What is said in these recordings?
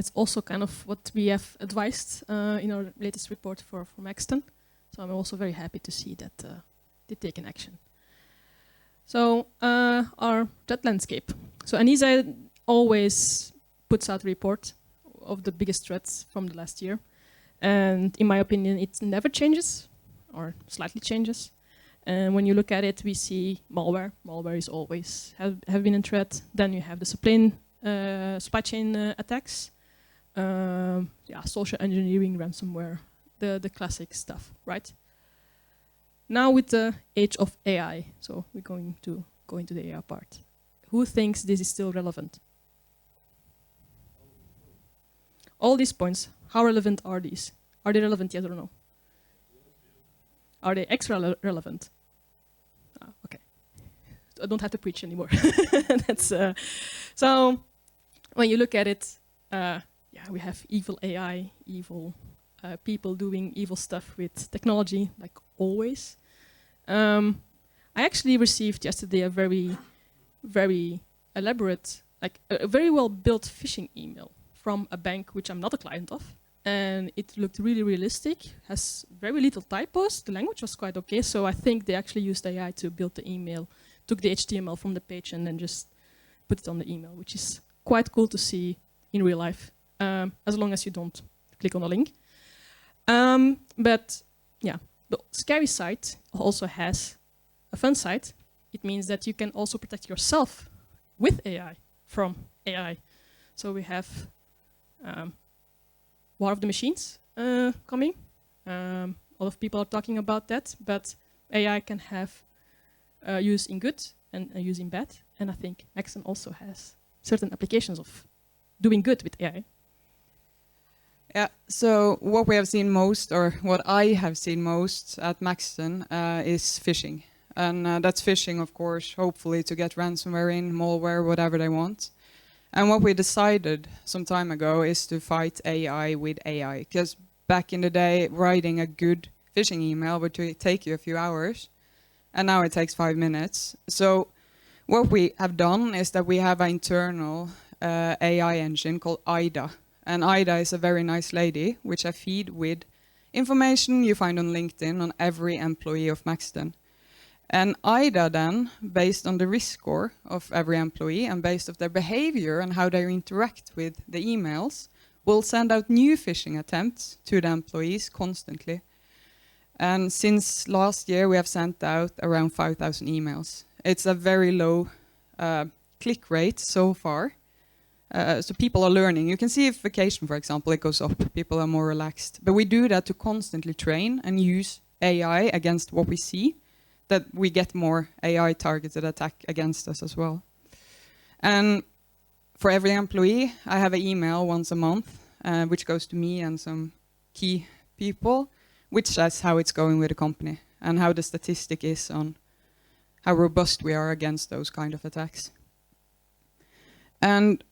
it's also kind of what we have advised in our latest report for Maxxton. So I'm also very happy to see that they take an action. So our threat landscape. So Aanjesen always puts out a report of the biggest threats from the last year. And in my opinion, it never changes or slightly changes. And when you look at it, we see malware. Malware is always have been a threat. Then you have the supply chain attacks, social engineering, ransomware, the classic stuff, right? Now with the age of AI, so we're going to go into the AI part. Who thinks this is still relevant? All these points, how relevant are these? Are they relevant, yes or no? Are they extra relevant? Okay. I don't have to preach anymore. That's, so when you look at it, we have evil AI, evil people doing evil stuff with technology, like always. I actually received yesterday a very, very elaborate, like a very well built phishing email from a bank which I'm not a client of. And it looked really realistic, has very little typos. The language was quite okay, so I think they actually used AI to build the email, took the HTML from the page and then just put it on the email, which is quite cool to see in real life, as long as you don't click on the link. But yeah, the scary side also has a fun side. It means that you can also protect yourself with AI from AI. So we have War of the Machines coming. A lot of people are talking about that, but AI can have use in good and use in bad. And I think Maxxton also has certain applications of doing good with AI. Yeah, so what we have seen most, or what I have seen most at Maxxton is phishing. And that's phishing, of course, hopefully to get ransomware in, malware, whatever they want. And what we decided some time ago is to fight AI with AI. Because back in the day, writing a good phishing email would take you a few hours. And now it takes 5 minutes. So what we have done is that we have an internal AI engine called IDA. And IDA is a very nice lady, which I feed with information you find on LinkedIn on every employee of Maxxton. And IDA then, based on the risk score of every employee and based on their behavior and how they interact with the emails, will send out new phishing attempts to the employees constantly. And since last year, we have sent out around 5,000 emails. It's a very low click rate so far. So people are learning. You can see if vacation, for example, it goes up. People are more relaxed. But we do that to constantly train and use AI against what we see, that we get more AI-targeted attack against us as well. And for every employee, I have an email once a month, which goes to me and some key people, which says how it's going with the company and how the statistic is on how robust we are against those kind of attacks. And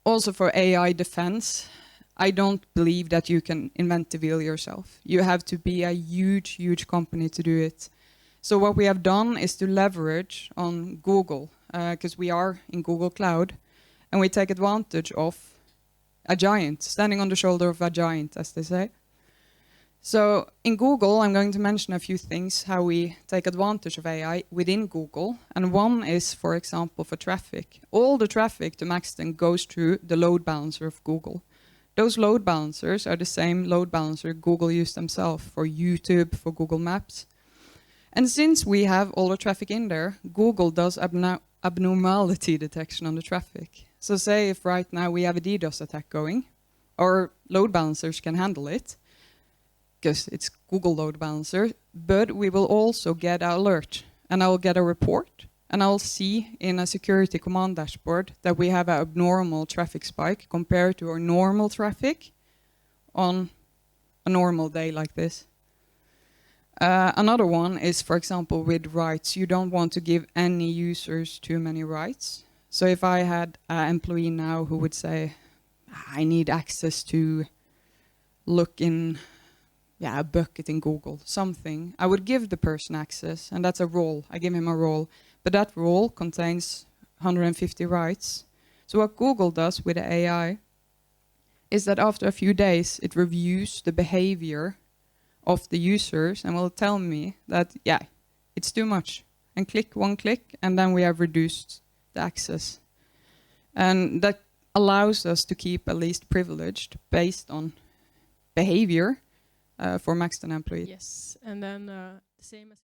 also for AI defense, I don't believe that you can invent the wheel yourself. You have to be a huge, huge company to do it. So what we have done is to leverage on Google, because we are in Google Cloud, and we take advantage of a giant, standing on the shoulder of a giant, as they say. So in Google, I'm going to mention a few things, how we take advantage of AI within Google. And one is, for example, for traffic. All the traffic to Maxxton goes through the load balancer of Google. Those load balancers are the same load balancer Google used themselves for YouTube, for Google Maps. And since we have all the traffic in there, Google does abnormality detection on the traffic. So say if right now we have a DDoS attack going, our load balancers can handle it, because it's Google load balancer, but we will also get an alert, and I will get a report, and I'll see in a security command dashboard that we have an abnormal traffic spike compared to our normal traffic on a normal day like this. Another one is, for example, with rights. You don't want to give any users too many rights. So if I had an employee now who would say, I need access to look in a bucket in Google, something, I would give the person access, and that's a role. I give him a role, but that role contains 150 rights. So what Google does with the AI is that after a few days, it reviews the behavior of the users and will tell me that, yeah, it's too much. And click one click, and then we have reduced the access. And that allows us to keep at least privileged based on behavior for Maxxton employees. Yes, and then the same as